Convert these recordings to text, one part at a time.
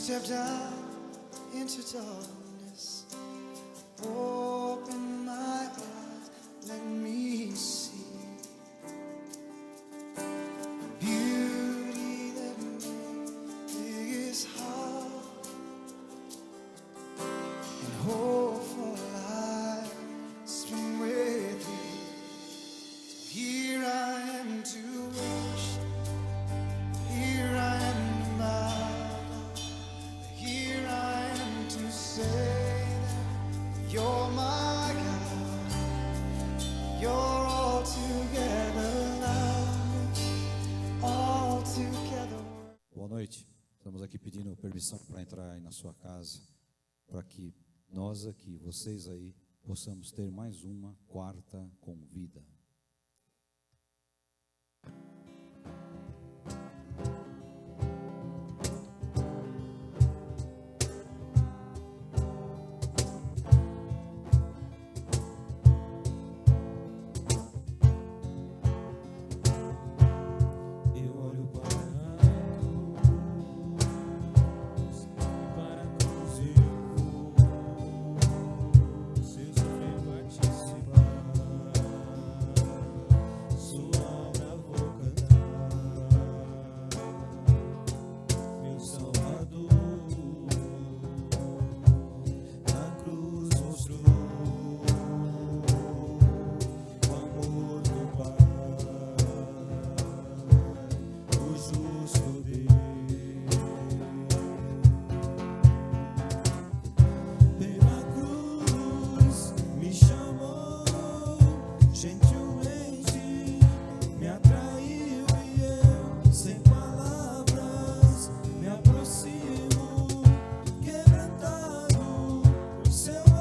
stepped out into darkness. Open my eyes, let me see beauty that makes his heart and hope for life spring with thee. So here I am to worship, here I am to bow down, here I am to say that you're my God, you're altogether lovely, altogether. Boa noite. Estamos aqui pedindo permissão para entrar aí na sua casa, para que nós aqui, vocês aí, possamos ter mais uma quarta com vida. Eu olho para a cruz e para a cruz eu vou. Seu sofrer participar, sua obra vou cantar. Meu Salvador, na cruz mostrou o amor do Pai. O justo Deus, pela cruz me chamou, gentilmente me atraiu e eu, sem palavras, me aproximo, quebrantado por seu amor.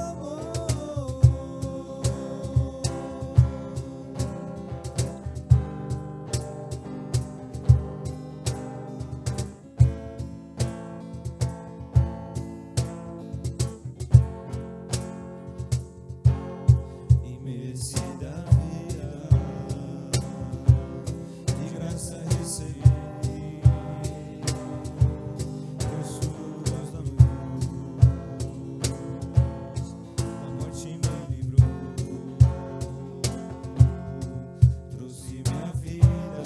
Imensidão de graça recebi, por suas da morte me livrou, trouxe minha vida,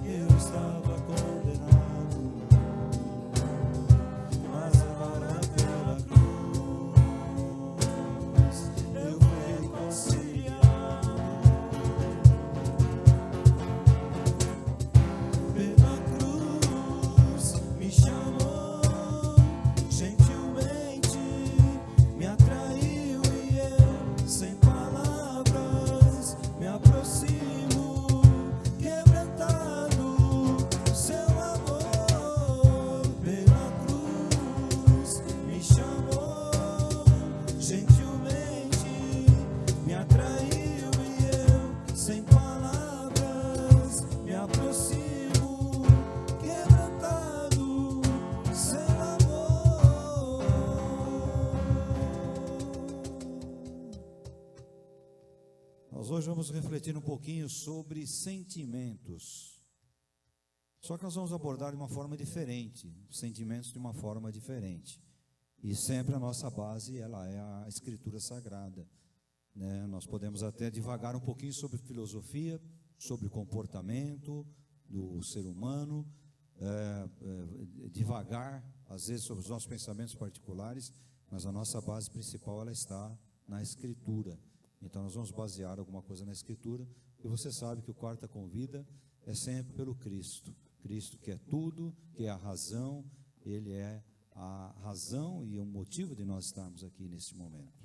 eu estava condenado, mas agora pela cruz eu fui reconciliado. Pela cruz me chamou, gentilmente me atraiu e eu, sem palavras, me aproximo, quebrantado seu amor. Pela cruz me chamou, gentilmente me atraiu e eu, sem palavras, me aproximo, quebrantado seu amor. Nós hoje vamos refletir um pouquinho sobre sentimentos. Só que nós vamos abordar de uma forma diferente, sentimentos de uma forma diferente. E sempre a nossa base, ela é a Escritura Sagrada, né? Nós podemos até divagar um pouquinho sobre filosofia, sobre comportamento do ser humano, divagar, às vezes, sobre os nossos pensamentos particulares, mas a nossa base principal, ela está na Escritura. Então nós vamos basear alguma coisa na Escritura, e você sabe que o Quarta Convida é sempre pelo Cristo. Cristo que é tudo, que é a razão, Ele é a razão e o motivo de nós estarmos aqui nesse momento.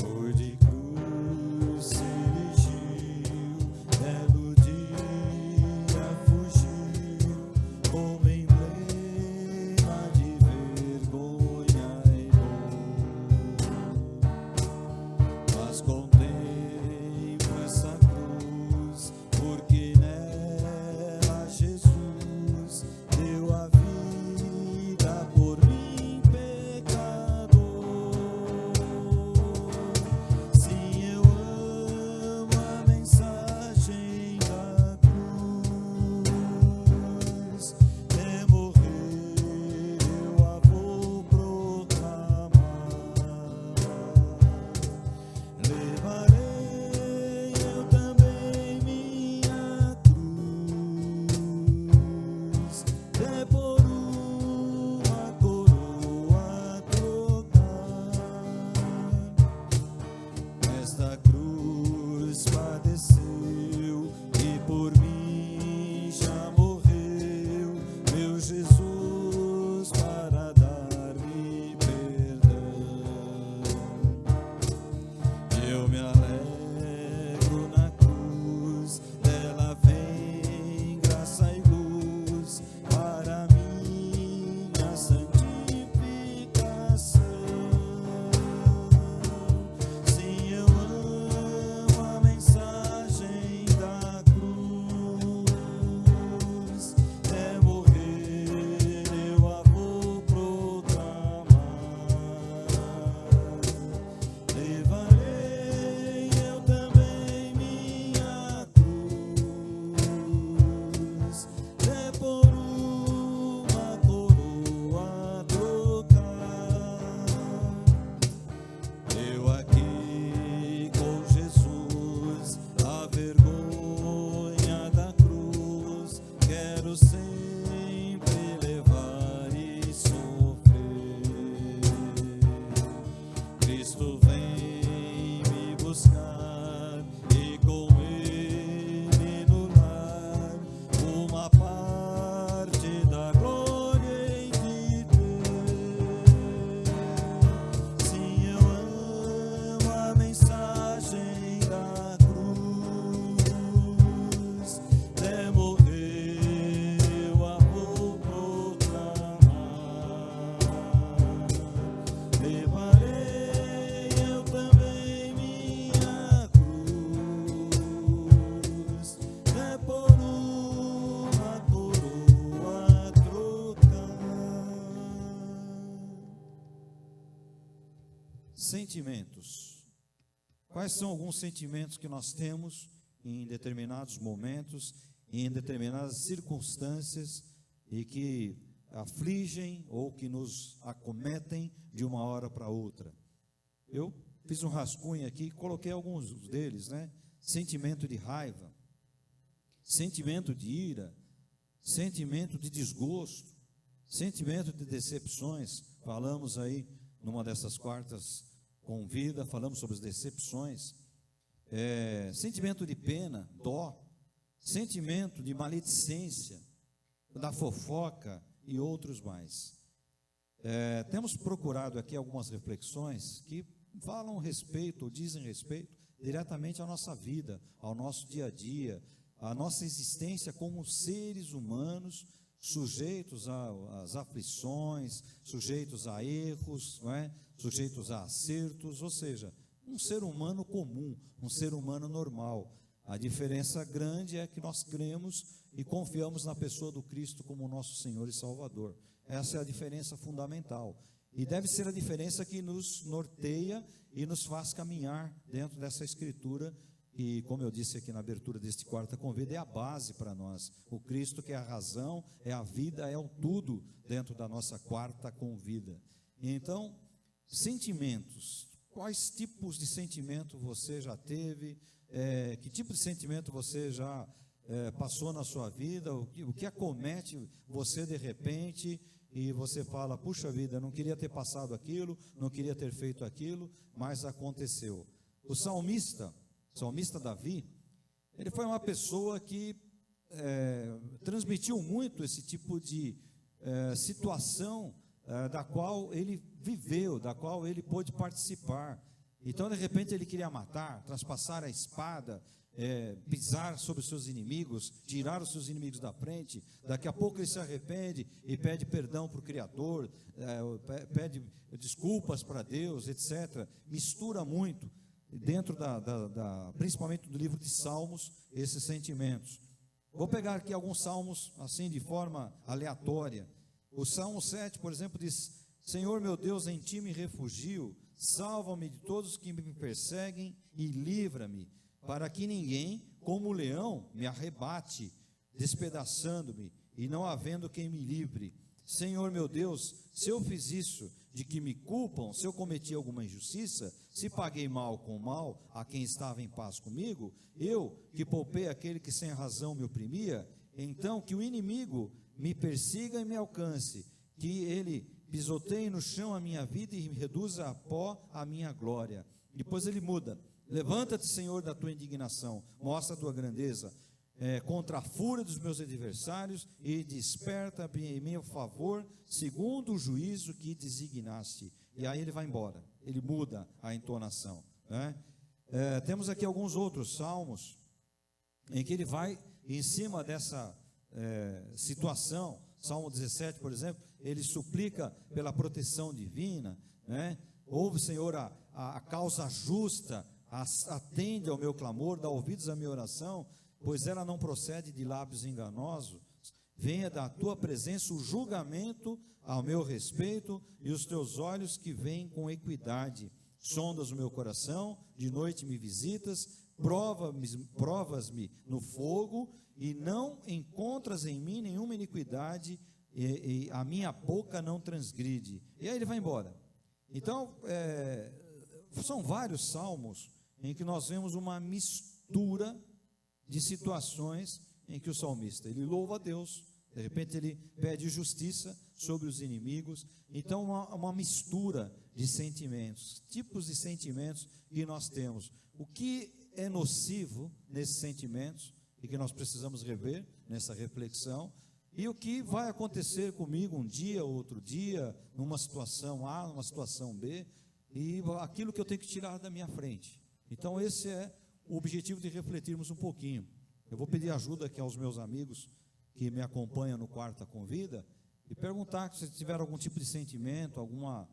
Cor de cruz se erigiu, belo dia fugiu, como emblema de vergonha e dor. Mas contemplo essa cruz, porque nela buscar e com Ele no lar uma parte da glória em que ter. Sim, eu amo a mensagem da cruz, até morrer eu a vou proclamar. Levarei eu também minha cruz, é por uma coroa trocar. Sentimentos. Quais são alguns sentimentos que nós temos em determinados momentos, em determinadas circunstâncias e que afligem ou que nos acometem de uma hora para outra? Eu fiz um rascunho aqui e coloquei alguns deles, né? Sentimento de raiva, sentimento de ira, sentimento de desgosto, sentimento de decepções. Falamos aí numa dessas quartas com vida, falamos sobre as decepções. Sentimento de pena, dó, sentimento de maledicência, da fofoca e outros mais. Temos procurado aqui algumas reflexões que falam respeito, ou dizem respeito diretamente à nossa vida, ao nosso dia a dia, à nossa existência como seres humanos, sujeitos às aflições, sujeitos a erros, não é? Sujeitos a acertos, ou seja, um ser humano comum, um ser humano normal. A diferença grande é que nós cremos e confiamos na pessoa do Cristo como nosso Senhor e Salvador. Essa é a diferença fundamental. E deve ser a diferença que nos norteia e nos faz caminhar dentro dessa Escritura, que, como eu disse aqui na abertura deste quarta convida, é a base para nós. O Cristo que é a razão, é a vida, é o tudo dentro da nossa quarta convida. Então, sentimentos. Quais tipos de sentimento você já teve? Que tipo de sentimento você já passou na sua vida? O que acomete você de repente e você fala, puxa vida, não queria ter passado aquilo, não queria ter feito aquilo, mas aconteceu. O salmista Davi, ele foi uma pessoa que transmitiu muito esse tipo de situação da qual ele viveu, da qual ele pôde participar. Então, de repente, ele queria matar, traspassar a espada, pisar sobre os seus inimigos, tirar os seus inimigos da frente. Daqui a pouco ele se arrepende e pede perdão para o Criador, pede desculpas para Deus, etc. Mistura muito dentro principalmente do livro de Salmos, esses sentimentos. Vou pegar aqui alguns salmos assim de forma aleatória. O Salmo 7, por exemplo, diz: Senhor meu Deus, em ti me refugio, salva-me de todos os que me perseguem e livra-me, para que ninguém, como o leão, me arrebate, despedaçando-me, e não havendo quem me livre. Senhor meu Deus, se eu fiz isso, de que me culpam, se eu cometi alguma injustiça, se paguei mal com mal a quem estava em paz comigo, eu que poupei aquele que sem razão me oprimia, então que o inimigo me persiga e me alcance, que ele pisoteie no chão a minha vida e reduza a pó a minha glória. Depois ele muda: levanta-te, Senhor, da tua indignação, mostra a tua grandeza contra a fúria dos meus adversários e desperta em meu favor, segundo o juízo que designaste. E aí ele vai embora, ele muda a entonação, né? Temos aqui alguns outros salmos em que ele vai em cima dessa situação. Salmo 17, por exemplo, ele suplica pela proteção divina, né? Ouve, Senhor, a causa justa, atende ao meu clamor, dá ouvidos à minha oração, pois ela não procede de lábios enganosos. Venha da tua presença o julgamento ao meu respeito, e os teus olhos que veem com equidade. Sondas o meu coração, de noite me visitas, provas-me no fogo, e não encontras em mim nenhuma iniquidade, e a minha boca não transgride. E aí ele vai embora. Então, são vários salmos em que nós vemos uma mistura de situações em que o salmista, ele louva a Deus, de repente ele pede justiça, sobre os inimigos. Então, uma mistura de sentimentos, tipos de sentimentos que nós temos. O que é nocivo nesses sentimentos e que nós precisamos rever nessa reflexão, e o que vai acontecer comigo um dia, outro dia, numa situação A, numa situação B, e aquilo que eu tenho que tirar da minha frente. Então, esse é o objetivo de refletirmos um pouquinho. Eu vou pedir ajuda aqui aos meus amigos que me acompanham no Quarta Convida e perguntar se tiver algum tipo de sentimento, alguma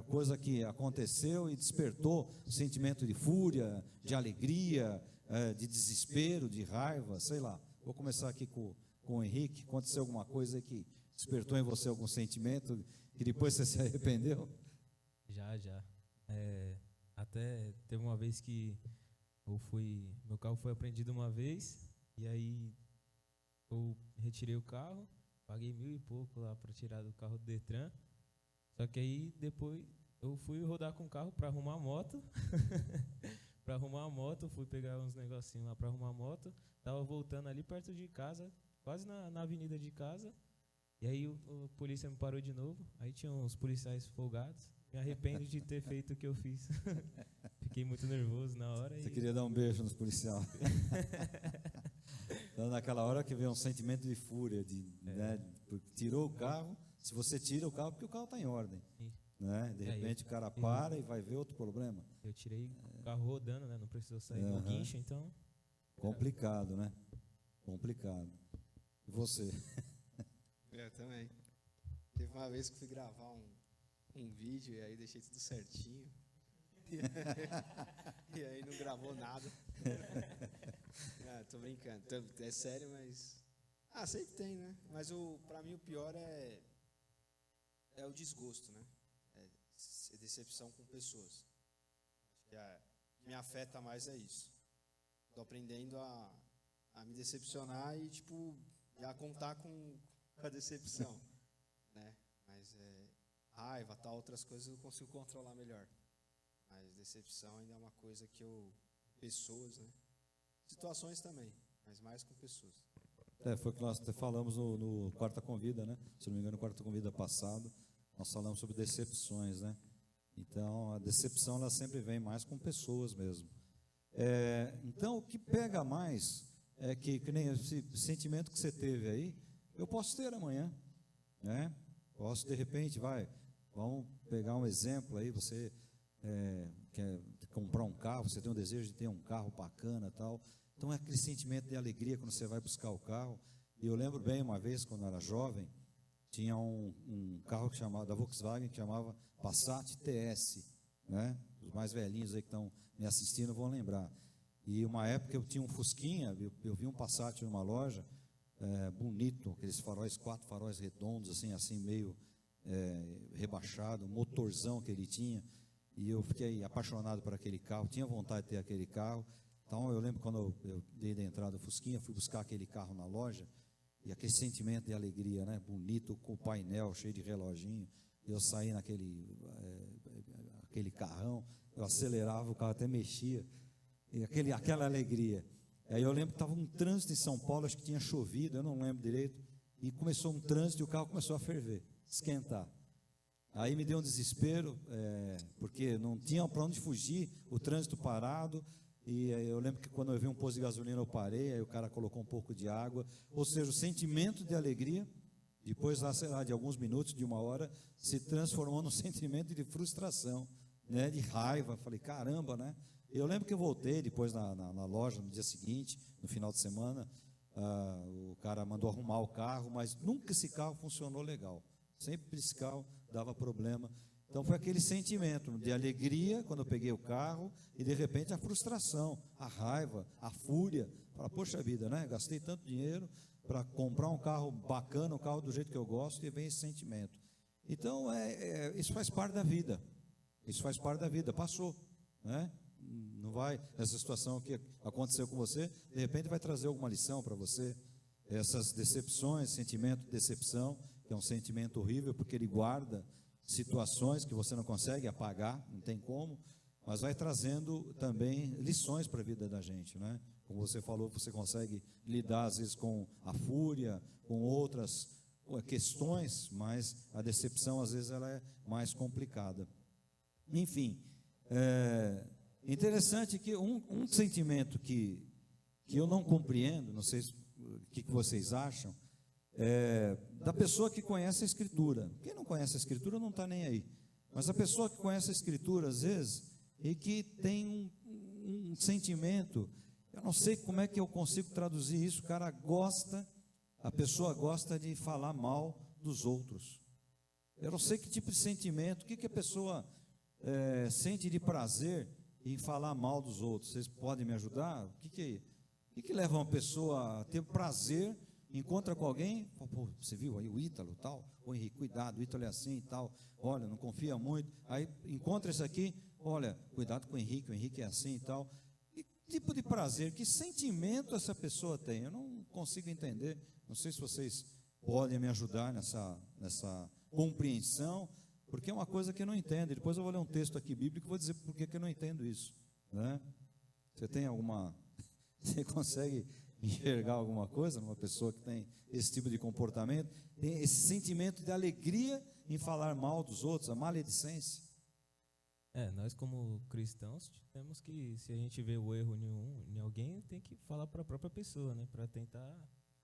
coisa que aconteceu e despertou sentimento de fúria, de alegria, de desespero, de raiva, sei lá. Vou começar aqui com o Henrique. Aconteceu alguma coisa que despertou em você algum sentimento que depois você se arrependeu? Já. Até teve uma vez que meu carro foi apreendido uma vez, e aí eu retirei o carro, paguei 1.000 e pouco lá para tirar do carro do Detran. Só que aí depois eu fui rodar com o carro para arrumar a moto. Fui pegar uns negocinhos lá para arrumar a moto. Tava voltando ali perto de casa, quase na avenida de casa. E aí o polícia me parou de novo. Aí tinha uns policiais folgados. Me arrependo de ter feito o que eu fiz. Fiquei muito nervoso na hora. Você queria dar um beijo nos policiais. Então, naquela hora que vem um sentimento de fúria, né, tirou o carro. Se você tira o carro, porque o carro está em ordem, né? De repente o cara para e vai ver outro problema. Eu tirei o carro rodando, né? Não precisou sair do guincho, então... Complicado, né? Complicado. E você? Eu também. Teve uma vez que fui gravar um vídeo e aí deixei tudo certinho. E aí não gravou nada. Tô brincando. É sério, mas... sempre tem, né? Mas pra mim o pior é o desgosto, né? É decepção com pessoas. Acho que o que me afeta mais é isso. Tô aprendendo a me decepcionar e, a contar com a decepção, né? Mas raiva, tal, outras coisas eu consigo controlar melhor. Mas decepção ainda é uma coisa que pessoas, né? Situações também, mas mais com pessoas. Foi o que nós falamos no Quarta Convida, né? Se não me engano, no Quarta Convida passado, nós falamos sobre decepções, né? Então, a decepção, ela sempre vem mais com pessoas mesmo. Então, o que pega mais é que nem esse sentimento que você teve aí, eu posso ter amanhã, né? Posso, de repente, vamos pegar um exemplo aí, você quer comprar um carro, você tem um desejo de ter um carro bacana e tal. Então, é aquele sentimento de alegria quando você vai buscar o carro. E eu lembro bem, uma vez, quando eu era jovem, tinha um carro da Volkswagen que chamava Passat TS, né? Os mais velhinhos aí que estão me assistindo vão lembrar. E uma época eu tinha um Fusquinha, eu vi um Passat numa loja, bonito, aqueles faróis, 4 faróis redondos, assim meio rebaixado, um motorzão que ele tinha. E eu fiquei apaixonado por aquele carro, tinha vontade de ter aquele carro. Então, eu lembro quando eu dei da entrada do Fusquinha, fui buscar aquele carro na loja, e aquele sentimento de alegria, né? Bonito, com o painel cheio de reloginho. Eu saí aquele carrão, eu acelerava, o carro até mexia, e aquela alegria. Aí eu lembro que estava um trânsito em São Paulo, acho que tinha chovido, eu não lembro direito, e começou um trânsito e o carro começou a ferver, esquentar. Aí me deu um desespero, porque não tinha para onde fugir, o trânsito parado. E eu lembro que quando eu vi um posto de gasolina eu parei, aí o cara colocou um pouco de água, ou seja, o sentimento de alegria, depois lá, sei lá, de alguns minutos, de uma hora, se transformou num sentimento de frustração, né, de raiva. Falei, caramba, né? Eu lembro que eu voltei depois na loja no dia seguinte, no final de semana, o cara mandou arrumar o carro, mas nunca esse carro funcionou legal, sempre esse carro dava problema. Então foi aquele sentimento de alegria quando eu peguei o carro e de repente a frustração, a raiva, a fúria. Fala, poxa vida, né? Gastei tanto dinheiro para comprar um carro bacana, um carro do jeito que eu gosto, e vem esse sentimento. Então isso faz parte da vida. Isso faz parte da vida. Passou, né? Não vai, essa situação que aconteceu com você, de repente vai trazer alguma lição para você. Essas decepções, sentimento de decepção, que é um sentimento horrível porque ele guarda situações que você não consegue apagar, não tem como, mas vai trazendo também lições para a vida da gente, né? Como você falou, você consegue lidar às vezes com a fúria, com outras questões, mas a decepção às vezes ela é mais complicada. Enfim, é interessante que um sentimento que eu não compreendo, não sei o que vocês acham, da pessoa que conhece a Escritura. Quem não conhece a Escritura não está nem aí. Mas a pessoa que conhece a Escritura, às vezes, e que tem um sentimento, eu não sei como é que eu consigo traduzir isso, a pessoa gosta de falar mal dos outros. Eu não sei que tipo de sentimento, o que a pessoa sente de prazer em falar mal dos outros. Vocês podem me ajudar? O que leva uma pessoa a ter prazer, encontra com alguém, pô, você viu aí o Ítalo tal, ô Henrique, cuidado, o Ítalo é assim e tal, olha, não confia muito, aí encontra esse aqui, olha, cuidado com o Henrique é assim e tal. Que tipo de prazer, que sentimento essa pessoa tem? Eu não consigo entender, não sei se vocês podem me ajudar nessa compreensão, porque é uma coisa que eu não entendo. Depois eu vou ler um texto aqui bíblico e vou dizer por que eu não entendo isso, né? Você consegue enxergar alguma coisa numa pessoa que tem esse tipo de comportamento, tem esse sentimento de alegria em falar mal dos outros, a maledicência? Nós como cristãos temos que, se a gente vê o erro em alguém, tem que falar para a própria pessoa, né, para tentar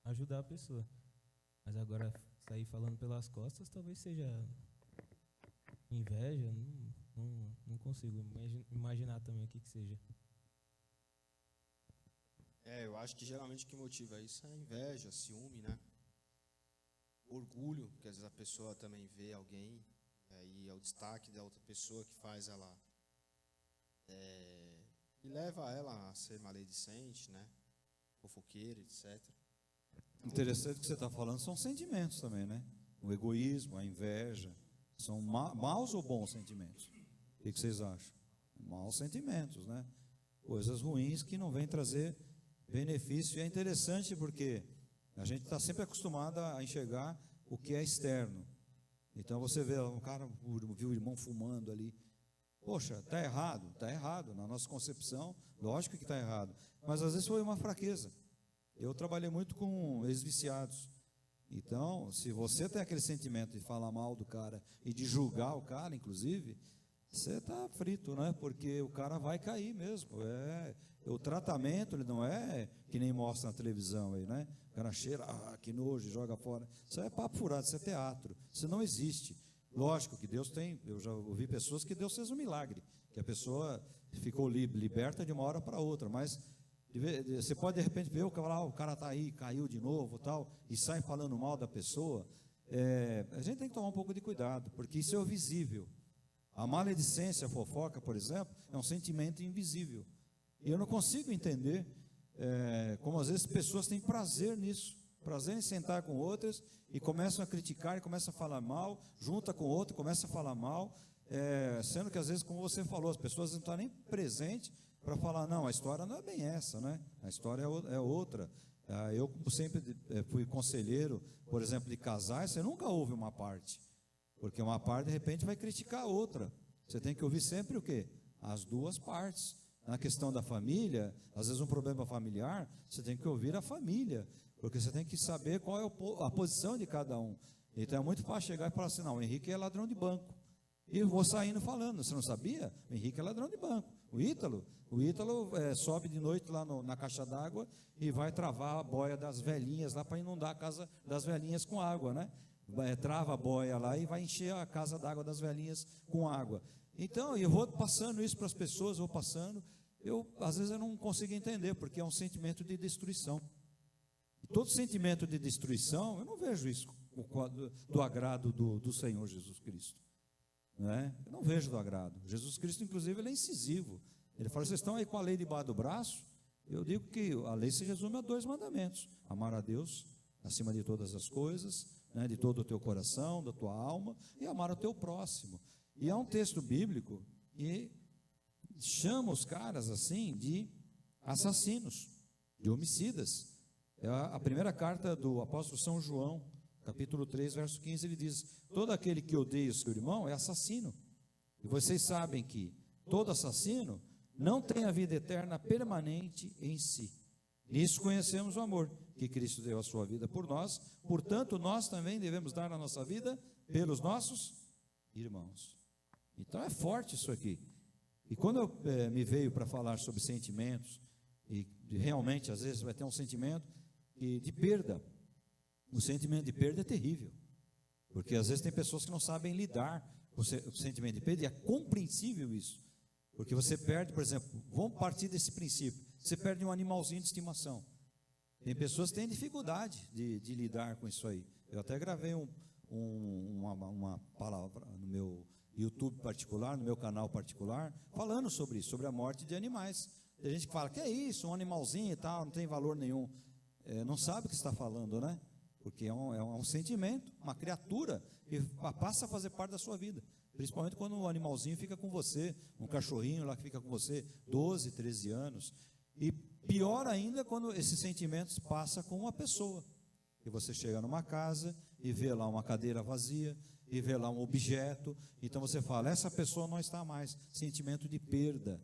ajudar a pessoa. Mas agora sair falando pelas costas talvez seja inveja, não consigo imaginar também o que seja. Eu acho que geralmente o que motiva isso é inveja, ciúme, né? Orgulho, porque às vezes a pessoa também vê alguém, e aí é o destaque da outra pessoa que faz ela, e leva ela a ser maledicente, né? Fofoqueira, etc. Interessante o que você está falando, são sentimentos também, né? O egoísmo, a inveja, são maus ou bons sentimentos? O que vocês acham? Maus sentimentos, né? Coisas ruins que não vêm trazer benefício. E é interessante porque a gente está sempre acostumado a enxergar o que é externo. Então você vê um cara, viu o irmão fumando ali, poxa, está errado, na nossa concepção, lógico que está errado, mas às vezes foi uma fraqueza. Eu trabalhei muito com ex-viciados, então se você tem aquele sentimento de falar mal do cara e de julgar o cara, inclusive, você está frito, né? Porque o cara vai cair mesmo. O tratamento, ele não é que nem mostra na televisão aí, né? O cara cheira, que nojo, joga fora. Isso é papo furado, isso é teatro. Isso não existe. Lógico que Deus tem, eu já ouvi pessoas que Deus fez um milagre, que a pessoa ficou liberta de uma hora para outra, mas você pode de repente ver o cara está aí, caiu de novo tal, e sai falando mal da pessoa. A gente tem que tomar um pouco de cuidado, porque isso é o visível. A maledicência, a fofoca, por exemplo, é um sentimento invisível. E eu não consigo entender como às vezes pessoas têm prazer nisso, prazer em sentar com outras e começam a criticar e começam a falar mal, junta com outro, começa a falar mal, sendo que às vezes, como você falou, as pessoas não estão nem presentes para falar, não, a história não é bem essa, né? A história é outra. Eu sempre fui conselheiro, por exemplo, de casais, você nunca ouve uma parte, porque uma parte de repente vai criticar a outra. Você tem que ouvir sempre o quê? As duas partes. Na questão da família, às vezes um problema familiar, você tem que ouvir a família, porque você tem que saber qual é a posição de cada um. Então é muito fácil chegar e falar assim, não, o Henrique é ladrão de banco. E eu vou saindo falando, você não sabia? O Henrique é ladrão de banco. O Ítalo sobe de noite lá na caixa d'água e vai travar a boia das velhinhas lá para inundar a casa das velhinhas com água, né? Trava a boia lá e vai encher a casa d'água das velhinhas com água. Então, eu vou passando isso para as pessoas, às vezes eu não consigo entender, porque é um sentimento de destruição. E todo sentimento de destruição, eu não vejo isso do agrado do Senhor Jesus Cristo. Né? Eu não vejo do agrado. Jesus Cristo, inclusive, ele é incisivo. Ele fala, vocês estão aí com a lei debaixo do braço? Eu digo que a lei se resume a 2 mandamentos. Amar a Deus acima de todas as coisas, né, de todo o teu coração, da tua alma, e amar o teu próximo. E há um texto bíblico que chama os caras assim de assassinos, de homicidas. É a primeira carta do apóstolo São João, capítulo 3, verso 15, ele diz, todo aquele que odeia o seu irmão é assassino. E vocês sabem que todo assassino não tem a vida eterna permanente em si. Nisso conhecemos o amor, que Cristo deu a sua vida por nós, portanto, nós também devemos dar a nossa vida pelos nossos irmãos. Então é forte isso aqui. E quando me veio para falar sobre sentimentos, e realmente às vezes vai ter um sentimento de perda. O sentimento de perda é terrível, porque às vezes tem pessoas que não sabem lidar com o sentimento de perda, e é compreensível isso, porque você perde, por exemplo, vamos partir desse princípio, você perde um animalzinho de estimação. Tem pessoas que têm dificuldade de lidar com isso aí. Eu até gravei uma palavra no meu YouTube particular, no meu canal particular, falando sobre isso, sobre a morte de animais. Tem gente que fala, que é isso, um animalzinho e tal, não tem valor nenhum. Não sabe o que está falando, né? Porque é um sentimento, uma criatura que passa a fazer parte da sua vida. Principalmente quando o animalzinho fica com você, um cachorrinho lá que fica com você 12, 13 anos. E pior ainda quando esses sentimentos passam com uma pessoa. E você chega numa casa e vê lá uma cadeira vazia, e vê lá um objeto, então você fala, essa pessoa não está mais, sentimento de perda.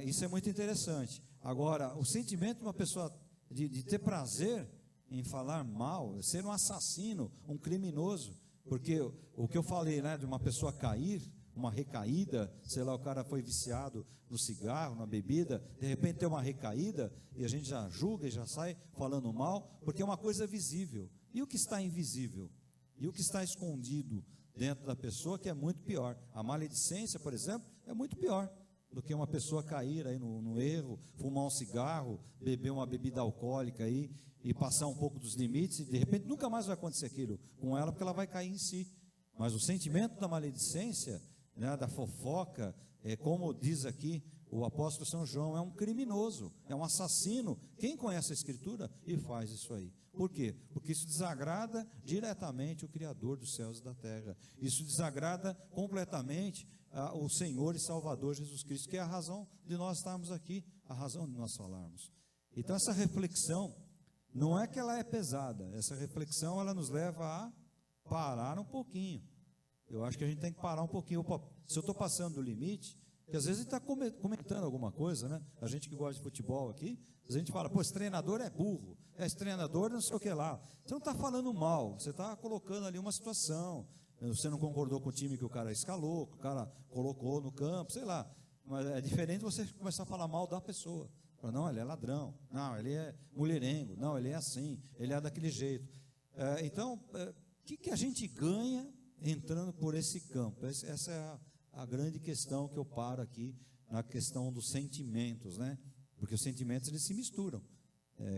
Isso é muito interessante. Agora, o sentimento de uma pessoa de ter prazer em falar mal, ser um assassino, um criminoso, porque o que eu falei, né, de uma pessoa cair, uma recaída, sei lá, o cara foi viciado no cigarro, na bebida, de repente tem uma recaída, e a gente já julga e já sai falando mal, porque é uma coisa visível. E o que está invisível? E o que está escondido dentro da pessoa, que é muito pior. A maledicência, por exemplo, é muito pior do que uma pessoa cair aí no erro, fumar um cigarro, beber uma bebida alcoólica aí, e passar um pouco dos limites, e de repente nunca mais vai acontecer aquilo com ela, porque ela vai cair em si. Mas o sentimento da maledicência, né, da fofoca, como diz aqui o apóstolo São João, é um criminoso, é um assassino. Quem conhece a Escritura e faz isso aí? Por quê? Porque isso desagrada diretamente o Criador dos céus e da terra. Isso desagrada completamente o Senhor e Salvador Jesus Cristo, que é a razão de nós estarmos aqui, a razão de nós falarmos. Então essa reflexão, não é que ela é pesada, essa reflexão ela nos leva a parar um pouquinho. Eu acho que a gente tem que parar um pouquinho. Opa, se eu estou passando do limite, porque às vezes a gente está comentando alguma coisa, né? A gente que gosta de futebol aqui, a gente fala, pô, esse treinador é burro, esse treinador não sei o que lá. Você não está falando mal, você está colocando ali uma situação. Você não concordou com o time que o cara escalou, que o cara colocou no campo, sei lá. Mas é diferente você começar a falar mal da pessoa. Não, ele é ladrão, não, ele é mulherengo, não, ele é assim, ele é daquele jeito. Então, o que a gente ganha entrando por esse campo? Essa é a grande questão que eu paro aqui, na questão dos sentimentos, né? Porque os sentimentos, eles se misturam.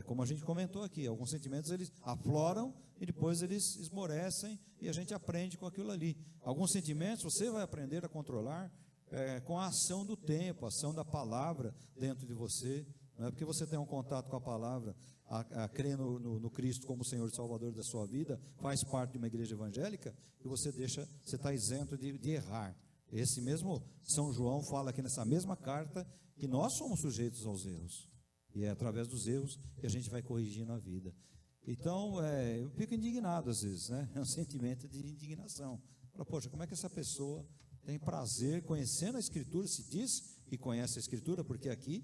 Como a gente comentou aqui, alguns sentimentos, eles afloram e depois eles esmorecem e a gente aprende com aquilo ali. Alguns sentimentos você vai aprender a controlar com a ação do tempo, a ação da palavra dentro de você. Não é porque você tem um contato com a palavra, a crer no Cristo como Senhor e Salvador da sua vida, faz parte de uma igreja evangélica, que você está isento de errar. Esse mesmo São João fala aqui nessa mesma carta que nós somos sujeitos aos erros, e é através dos erros que a gente vai corrigindo a vida. Então, eu fico indignado às vezes, né? É um sentimento de indignação. Fala, poxa, como é que essa pessoa tem prazer conhecendo a Escritura, se diz que conhece a Escritura, porque aqui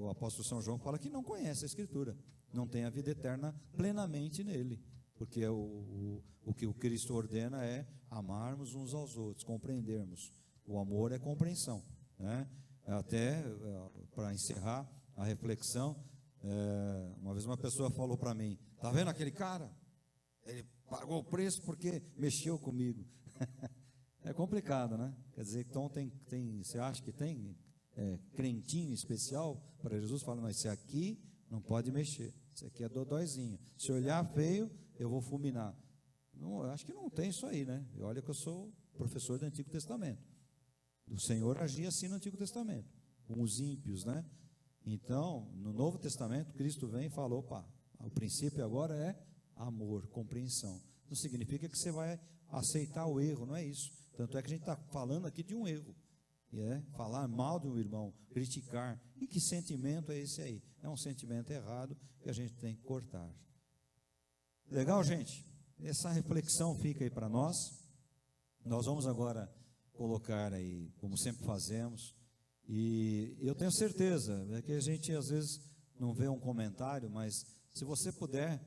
o apóstolo São João fala que não conhece a Escritura, não tem a vida eterna plenamente nele, porque o que o Cristo ordena é amarmos uns aos outros, compreendermos. O amor é compreensão, né? Até para encerrar a reflexão, uma vez uma pessoa falou para mim, tá vendo aquele cara? Ele pagou o preço porque mexeu comigo. É complicado, né? Quer dizer, então você acha que tem crentinho especial para Jesus? Fala, mas esse aqui não pode mexer, esse aqui é dodóizinho, se olhar feio eu vou fulminar. Não, eu acho que não tem isso aí, né? E olha que eu sou professor do Antigo Testamento, o Senhor agia assim no Antigo Testamento, com os ímpios, né? Então, no Novo Testamento, Cristo vem e falou, opa, o princípio agora é amor, compreensão. Não significa que você vai aceitar o erro, não é isso. Tanto é que a gente está falando aqui de um erro. Falar mal de um irmão, criticar. E que sentimento é esse aí? É um sentimento errado que a gente tem que cortar. Legal, gente? Essa reflexão fica aí para nós. Nós vamos agora colocar aí, como sempre fazemos, e eu tenho certeza que a gente às vezes não vê um comentário, mas se você puder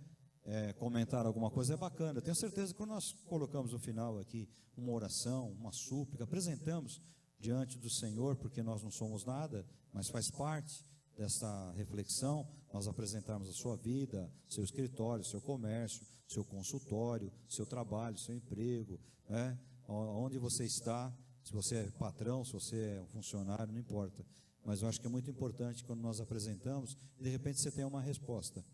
comentar alguma coisa, é bacana. Tenho certeza que quando nós colocamos no final aqui uma oração, uma súplica, apresentamos diante do Senhor, porque nós não somos nada, mas faz parte dessa reflexão, nós apresentarmos a sua vida, seu escritório, seu comércio, seu consultório, seu trabalho, seu emprego, né? Onde você está, se você é patrão, se você é um funcionário, não importa. Mas eu acho que é muito importante quando nós apresentamos, e de repente você tem uma resposta.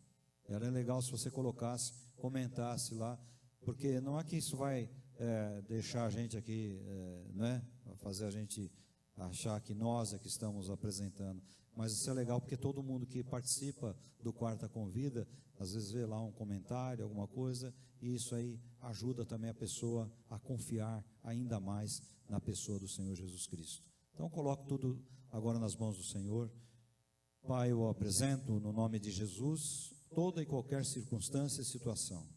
Era legal se você colocasse, comentasse lá, porque não é que isso vai deixar a gente aqui, né? Fazer a gente achar que nós é que estamos apresentando. Mas isso é legal porque todo mundo que participa do Quarta Convida, às vezes vê lá um comentário, alguma coisa, e isso aí ajuda também a pessoa a confiar ainda mais na pessoa do Senhor Jesus Cristo. Então coloco tudo agora nas mãos do Senhor. Pai, eu apresento no nome de Jesus toda e qualquer circunstância e situação,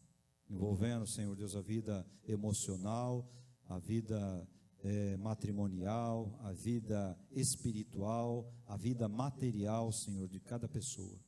envolvendo, Senhor Deus, a vida emocional, a vida matrimonial, a vida espiritual, a vida material, Senhor, de cada pessoa.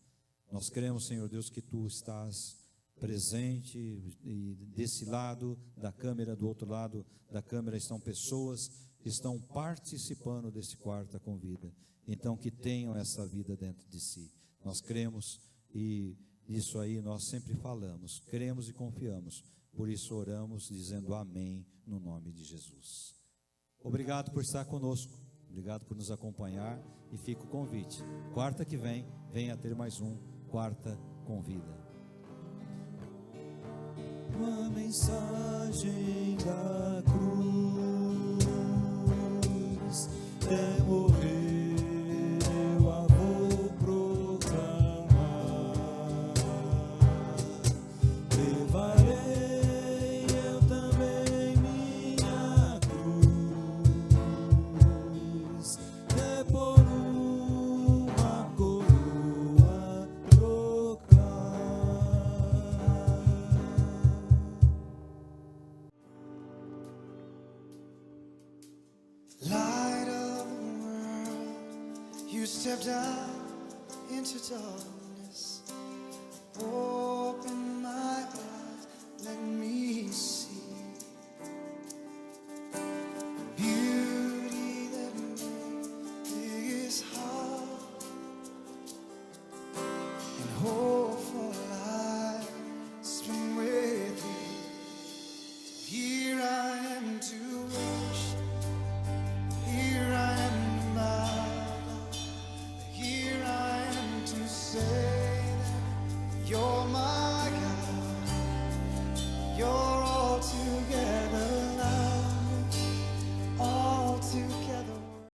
Nós cremos, Senhor Deus, que Tu estás presente, e desse lado da câmera, do outro lado da câmera estão pessoas que estão participando desse Quarta Convida, então que tenham essa vida dentro de si. Nós cremos e isso aí nós sempre falamos, cremos e confiamos, por isso oramos dizendo amém no nome de Jesus. Obrigado por estar conosco, obrigado por nos acompanhar, e fica o convite. Quarta que vem, venha ter mais um Quarta Convida. Uma mensagem da cruz é morrer, eu a vou proclamar. Levarei eu também minha cruz, é por uma coroa trocar. Light of the world, you stepped out into darkness. Open my eyes, let me